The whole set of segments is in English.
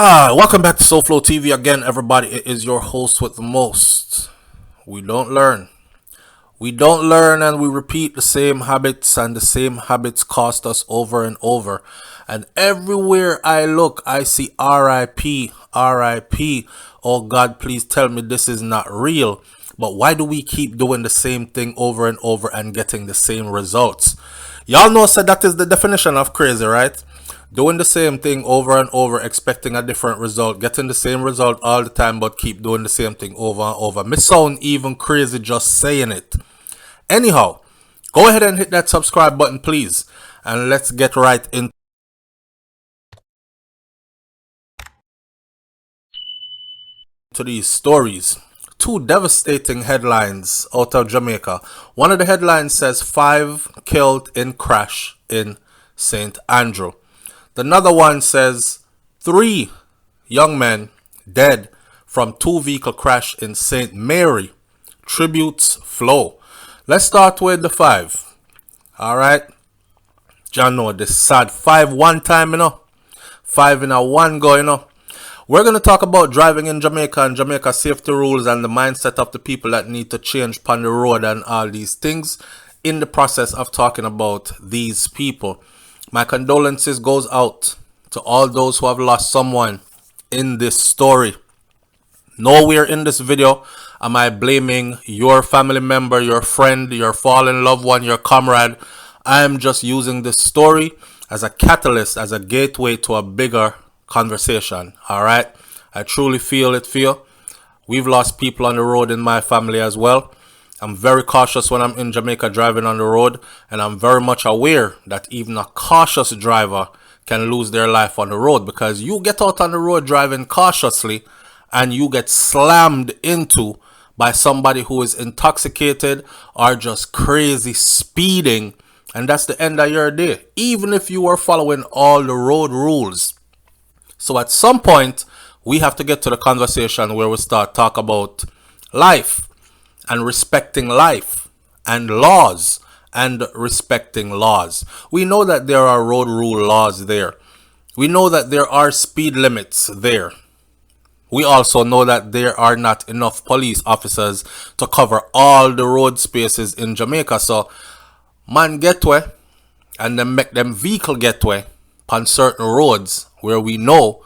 Welcome back to SouFLoTV again, everybody. It is your host with the most. We don't learn. We don't learn and we repeat the same habits, and the same habits cost us over and over. And everywhere I look, I see RIP, RIP. Oh God, please tell me this is not real. But why do we keep doing the same thing over and over and getting the same results? Y'all know, so that is the definition of crazy, right? Doing the same thing over and over, expecting a different result, getting the same result all the time, but keep doing the same thing over and over. Me sound even crazy just saying it. Anyhow, go ahead and hit that subscribe button, please, and let's get right into these stories. Two devastating headlines out of Jamaica. One of the headlines says 5 killed in crash in St. Andrew. Another one says 3 young men dead from 2-vehicle crash in St. Mary. Tributes flow. Let's start with the 5. Alright. John know this sad 5 one time, 5 in a one go, We're going to talk about driving in Jamaica and Jamaica safety rules and the mindset of the people that need to change upon the road and all these things in the process of talking about these people. My condolences goes out to all those who have lost someone in this story. Nowhere in this video am I blaming your family member, your friend, your fallen loved one, your comrade. I am just using this story as a catalyst, as a gateway to a bigger conversation. All right. I truly feel it. We've lost people on the road in my family as well. I'm very cautious when I'm in Jamaica driving on the road, and I'm very much aware that even a cautious driver can lose their life on the road, because you get out on the road driving cautiously and you get slammed into by somebody who is intoxicated or just crazy speeding, and that's the end of your day, even if you are following all the road rules. So at some point, we have to get to the conversation where we start talk about life and respecting life and laws and respecting laws. We know that there are road rule laws there. We know that there are speed limits there. We also know that there are not enough police officers to cover all the road spaces in Jamaica. So man get way and then make them vehicle get way on certain roads where we know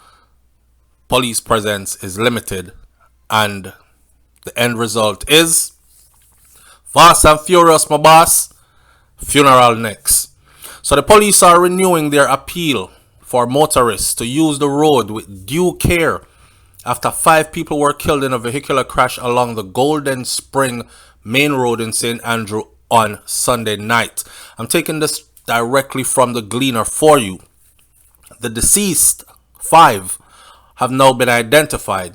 police presence is limited, and the end result is Fast and Furious, my boss. Funeral next. So the police are renewing their appeal for motorists to use the road with due care after 5 people were killed in a vehicular crash along the Golden Spring main road in St. Andrew on Sunday night. I'm taking this directly from the Gleaner for you. The deceased 5 have now been identified.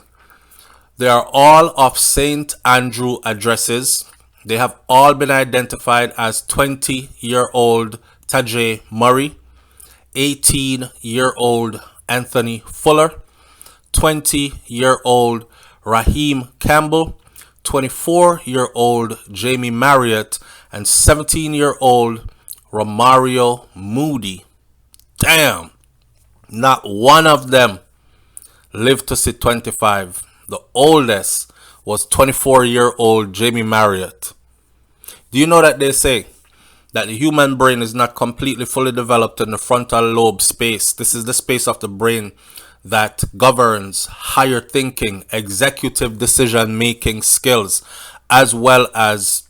They are all of St. Andrew addresses. They have all been identified as 20-year-old Tajay Murray, 18-year-old Anthony Fuller, 20-year-old Raheem Campbell, 24-year-old Jamie Marriott, and 17-year-old Romario Moody. Damn, not one of them lived to see 25. The oldest was 24-year-old Jamie Marriott. Do you know that they say that the human brain is not completely fully developed in the frontal lobe space? This is the space of the brain that governs higher thinking, executive decision making skills, as well as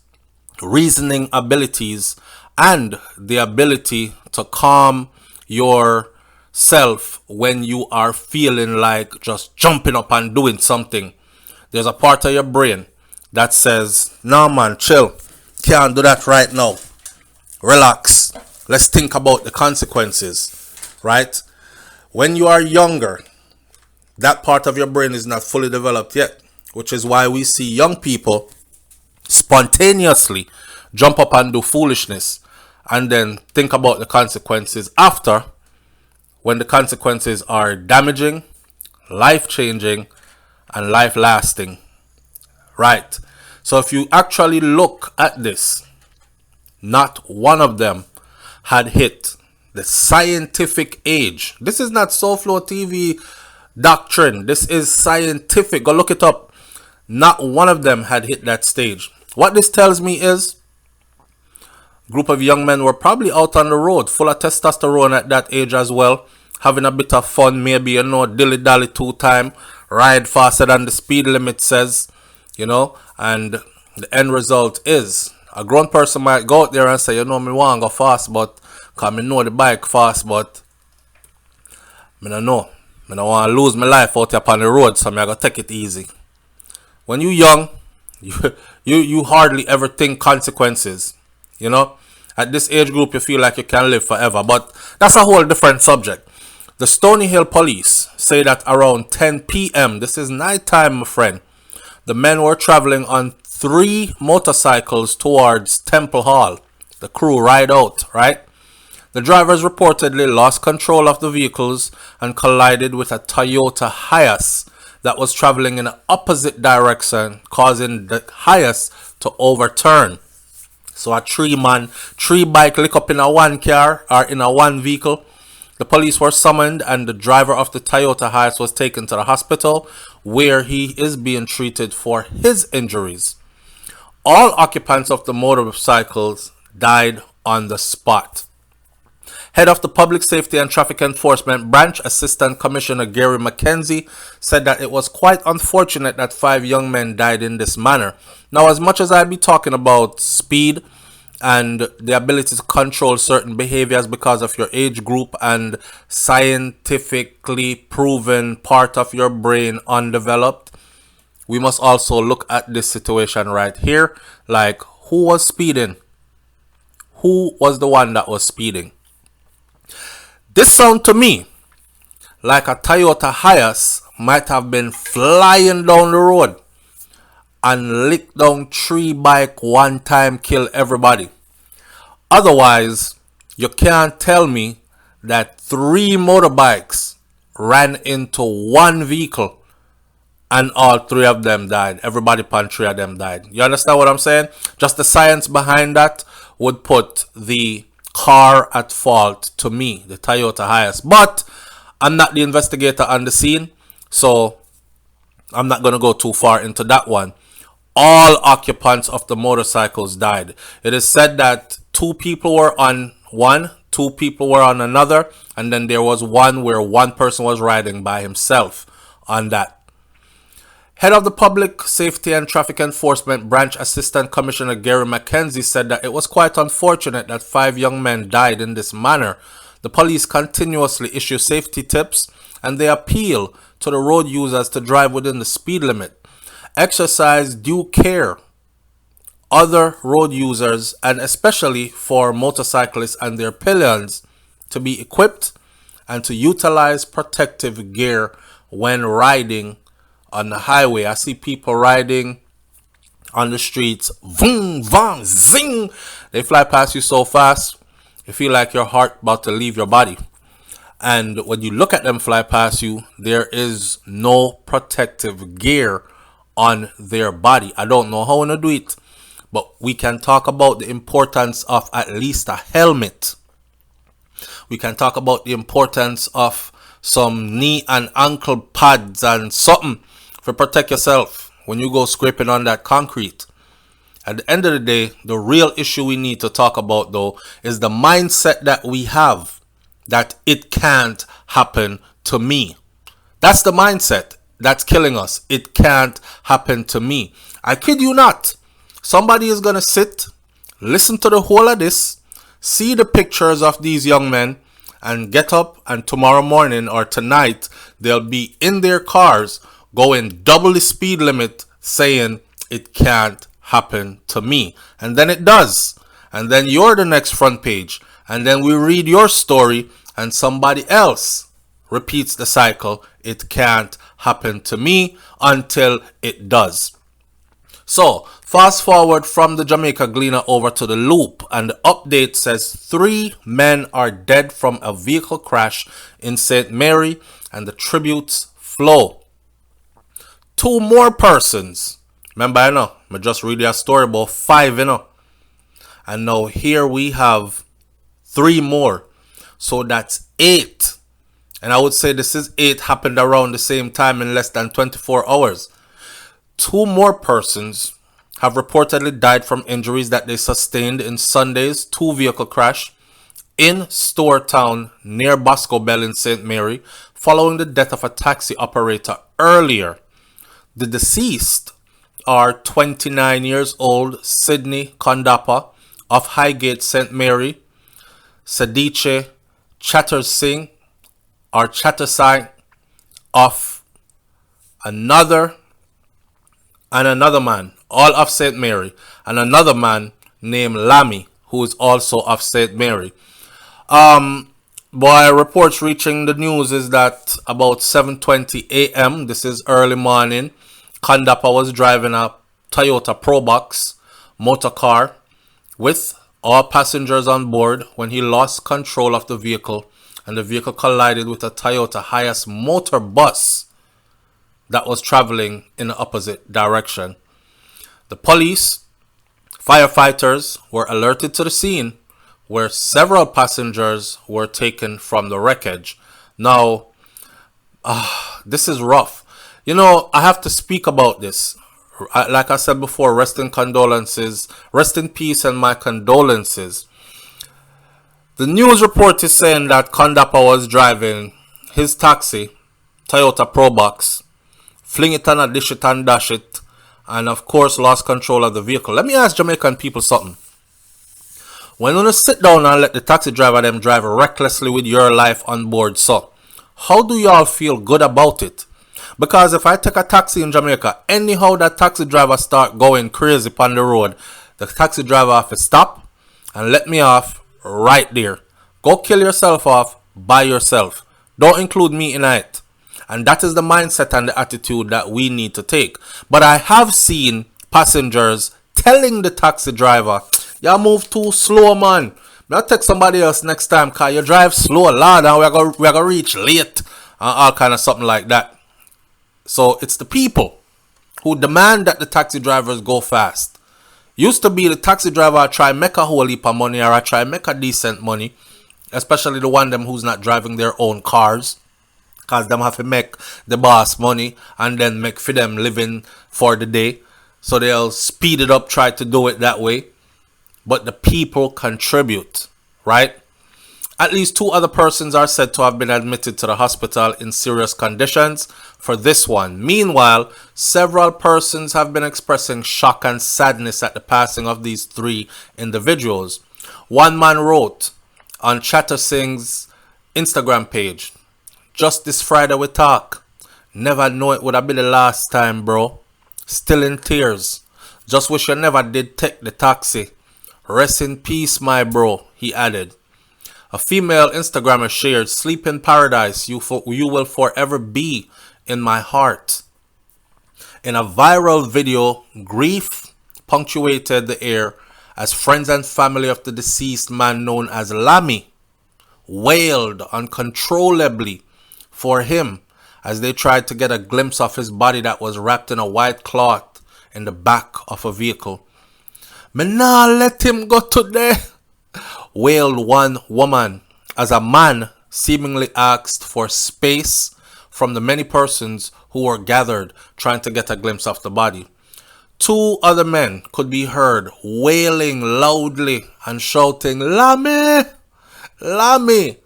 reasoning abilities and the ability to calm yourself when you are feeling like just jumping up and doing something. There's a part of your brain that says, "No man, chill. Can't do that right now. Relax. Let's think about the consequences." Right? When you are younger, that part of your brain is not fully developed yet, which is why we see young people spontaneously jump up and do foolishness and then think about the consequences after, when the consequences are damaging, life-changing, and life-lasting. Right? So if you actually look at this, not one of them had hit the scientific age. This is not SouFLoTV doctrine. This is scientific. Go look it up. Not one of them had hit that stage. What this tells me is a group of young men were probably out on the road, full of testosterone at that age as well, having a bit of fun, maybe, dilly-dally two-time, ride faster than the speed limit says, and the end result is a grown person might go out there and say, me want to go fast, but because me know the bike fast, but me don't know. Me don't want to lose my life out here on the road, so me I gotta take it easy. When you young, you hardly ever think consequences, At this age group, you feel like you can live forever, but that's a whole different subject. The Stony Hill police say that around 10 p.m., this is nighttime, my friend, the men were traveling on 3 motorcycles towards Temple Hall. The crew ride out, right? The drivers reportedly lost control of the vehicles and collided with a Toyota Hiace that was traveling in the opposite direction, causing the Hiace to overturn. So a 3 bike lick up in a one car or in a one vehicle. The police were summoned and the driver of the Toyota Hiace was taken to the hospital where he is being treated for his injuries. All occupants of the motorcycles died on the spot. Head of the Public Safety and Traffic Enforcement Branch, Assistant Commissioner Gary McKenzie, said that it was quite unfortunate that 5 young men died in this manner. Now, as much as I'd be talking about speed and the ability to control certain behaviors because of your age group and scientifically proven part of your brain undeveloped, we must also look at this situation right here. Like, who was speeding? Who was the one that was speeding? This sound to me like a Toyota Hiace might have been flying down the road and lick down 3 bike one time, kill everybody. Otherwise, you can't tell me that 3 motorbikes ran into one vehicle and all 3 of them died. Everybody upon 3 of them died. You understand what I'm saying? Just the science behind that would put the car at fault to me, the Toyota Hiace. But I'm not the investigator on the scene, so I'm not going to go too far into that one. All occupants of the motorcycles died. It is said that 2 people were on one, 2 people were on another, and then there was one where one person was riding by himself on that. Head of the Public Safety and Traffic Enforcement Branch, Assistant Commissioner Gary McKenzie, said that it was quite unfortunate that 5 young men died in this manner. The police continuously issue safety tips and they appeal to the road users to drive within the speed limit. Exercise due care. Other road users, and especially for motorcyclists and their pillions, to be equipped and to utilize protective gear when riding on the highway. I see people riding on the streets, vroom, vang, zing. They fly past you so fast, you feel like your heart about to leave your body. And when you look at them fly past you, there is no protective gear on their body. I don't know how to do it, but we can talk about the importance of at least a helmet. We can talk about the importance of some knee and ankle pads and something to protect yourself when you go scraping on that concrete. At the end of the day, the real issue we need to talk about, though, is the mindset that we have that it can't happen to me. That's the mindset that's killing us. It can't happen to me. I kid you not. Somebody is going to sit, listen to the whole of this, see the pictures of these young men, and get up, and tomorrow morning or tonight, they'll be in their cars going double the speed limit saying it can't happen to me. And then it does. And then you're the next front page. And then we read your story and somebody else repeats the cycle. It can't happen to me until it does. So fast forward from the Jamaica Gleaner over to the Loop, and the update says 3 men are dead from a vehicle crash in St. Mary, and the tributes flow. 2 more persons. Remember, I just read a story about 5, and now here we have 3 more. So that's 8 And I would say this is 8 happened around the same time in less than 24 hours. 2 more persons have reportedly died from injuries that they sustained in Sunday's 2-vehicle crash in Store Town near Bosco Bell in St. Mary following the death of a taxi operator earlier. The deceased are 29 years old Sydney Kondapa of Highgate St. Mary, Sadiche Chattersing or Chattersai of another man, all of St. Mary, and another man named Lamy, who is also of St. Mary. Boy, reports reaching the news is that about 7:20 a.m., this is early morning, Kondapa was driving a Toyota Probox motor car with all passengers on board when he lost control of the vehicle and the vehicle collided with a Toyota Hiace motor bus that was traveling in the opposite direction. The police, firefighters were alerted to the scene where several passengers were taken from the wreckage. Now, this is rough. You know, I have to speak about this. Like I said before, rest in condolences, rest in peace and my condolences. The news report is saying that Kondapa was driving his taxi, Toyota Probox, fling it and a dish it and dash it, and of course lost control of the vehicle. Let me ask Jamaican people something. When you sit down and let the taxi driver them drive recklessly with your life on board, so how do y'all feel good about it? Because if I take a taxi in Jamaica, anyhow that taxi driver start going crazy on the road, the taxi driver have to stop and let me off right there. Go kill yourself off by yourself. Don't include me in it. And that is the mindset and the attitude that we need to take. But I have seen passengers telling the taxi driver, you move too slow, man. I'll take somebody else next time because you drive slow, lad, and we're going to reach late. And all kind of something like that. So it's the people who demand that the taxi drivers go fast. Used to be the taxi driver try make a whole heap of money or I try make a decent money. Especially the one them who's not driving their own cars. Because them have to make the boss money and then make for them living for the day. So they'll speed it up, try to do it that way. But the people contribute, right? At least 2 other persons are said to have been admitted to the hospital in serious conditions for this one. Meanwhile, several persons have been expressing shock and sadness at the passing of these 3 individuals. One man wrote on Chattersing's Instagram page, "Just this Friday we talk. Never know it would have been the last time, bro. Still in tears. Just wish you never did take the taxi. Rest in peace, my bro," he added. A female Instagrammer shared, "Sleep in paradise. You will forever be in my heart." In a viral video, grief punctuated the air as friends and family of the deceased man known as Lamy wailed uncontrollably for him as they tried to get a glimpse of his body that was wrapped in a white cloth in the back of a vehicle. "Me nah let him go today," wailed one woman as a man seemingly asked for space from the many persons who were gathered trying to get a glimpse of the body. 2 other men could be heard wailing loudly and shouting, "Lamy! Lamy!"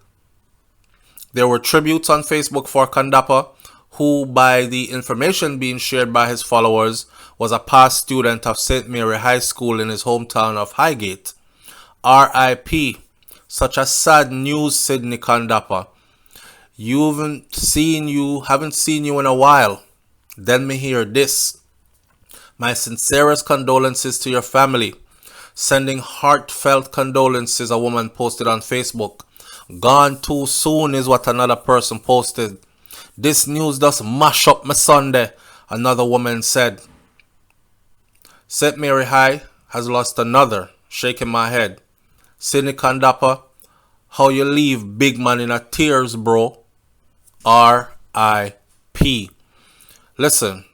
There were tributes on Facebook for Kondapa, who, by the information being shared by his followers, was a past student of St. Mary High School in his hometown of Highgate. R.I.P. Such a sad news, Sydney Kondapa. Haven't seen you in a while. Then me hear this. My sincerest condolences to your family. Sending heartfelt condolences, a woman posted on Facebook. Gone too soon is what another person posted. This news does mash up my Sunday, another woman said. St. Mary High has lost another, shaking my head. Sydney Kondapa, how you leave big man in a tears, bro. R.I.P. Listen,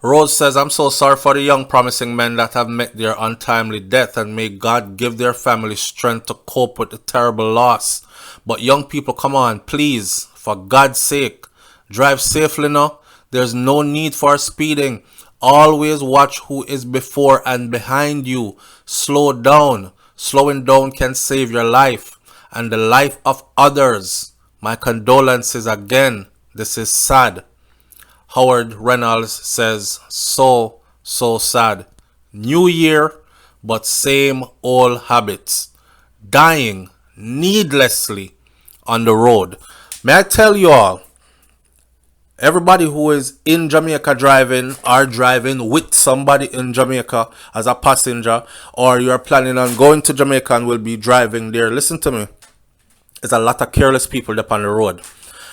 Rose says, "I'm so sorry for the young promising men that have met their untimely death, and may God give their family strength to cope with the terrible loss. But young people, come on, please, for God's sake, drive safely now. There's no need for speeding. Always watch who is before and behind you. Slow down. Slowing down can save your life and the life of others. My condolences again. This is sad. Howard Reynolds says, so sad. New year, but same old habits. Dying needlessly on the road. May I tell you all, everybody who is in Jamaica driving or driving with somebody in Jamaica as a passenger, or you're planning on going to Jamaica and will be driving there, listen to me. There's a lot of careless people up on the road.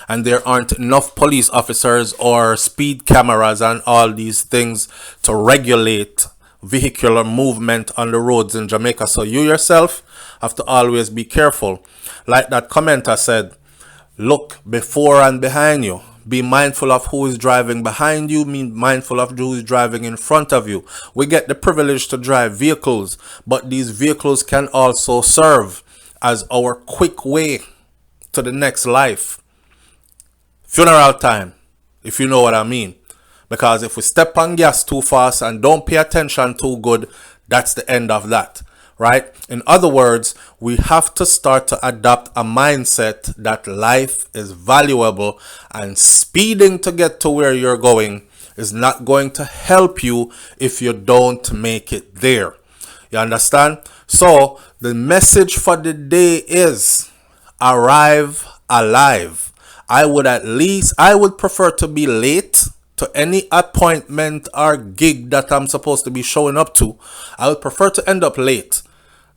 And there aren't enough police officers or speed cameras and all these things to regulate vehicular movement on the roads in Jamaica. So you yourself have to always be careful. Like that commenter said, look before and behind you. Be mindful of who is driving behind you. Be mindful of who is driving in front of you. We get the privilege to drive vehicles, but these vehicles can also serve as our quick way to the next life. Funeral time, if you know what I mean. Because if we step on gas too fast and don't pay attention too good, that's the end of that, right? In other words, we have to start to adopt a mindset that life is valuable, and speeding to get to where you're going is not going to help you if you don't make it there. You understand? So the message for the day is arrive alive. I would prefer to be late to any appointment or gig that I'm supposed to be showing up to. I would prefer to end up late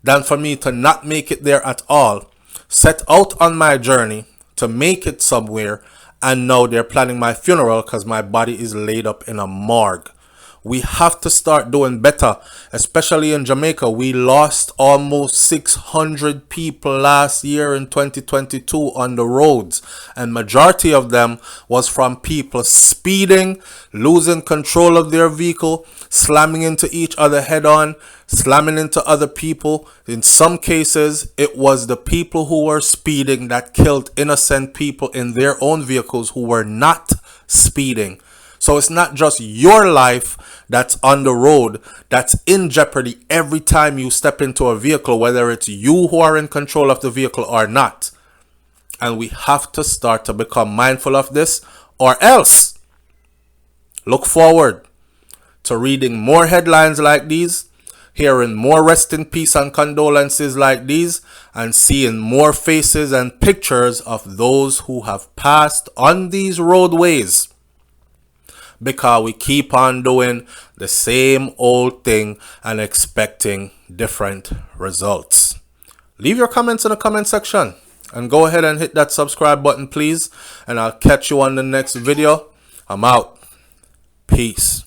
than for me to not make it there at all. Set out on my journey to make it somewhere, and now they're planning my funeral because my body is laid up in a morgue. We have to start doing better, especially in Jamaica. We lost almost 600 people last year in 2022 on the roads, and majority of them was from people speeding, losing control of their vehicle, slamming into each other head on, slamming into other people. In some cases, it was the people who were speeding that killed innocent people in their own vehicles who were not speeding. So it's not just your life that's on the road that's in jeopardy every time you step into a vehicle, whether it's you who are in control of the vehicle or not. And we have to start to become mindful of this, or else look forward to reading more headlines like these, hearing more rest in peace and condolences like these, and seeing more faces and pictures of those who have passed on these roadways. Because we keep on doing the same old thing and expecting different results. Leave your comments in the comment section and go ahead and hit that subscribe button, please. And I'll catch you on the next video. I'm out. Peace.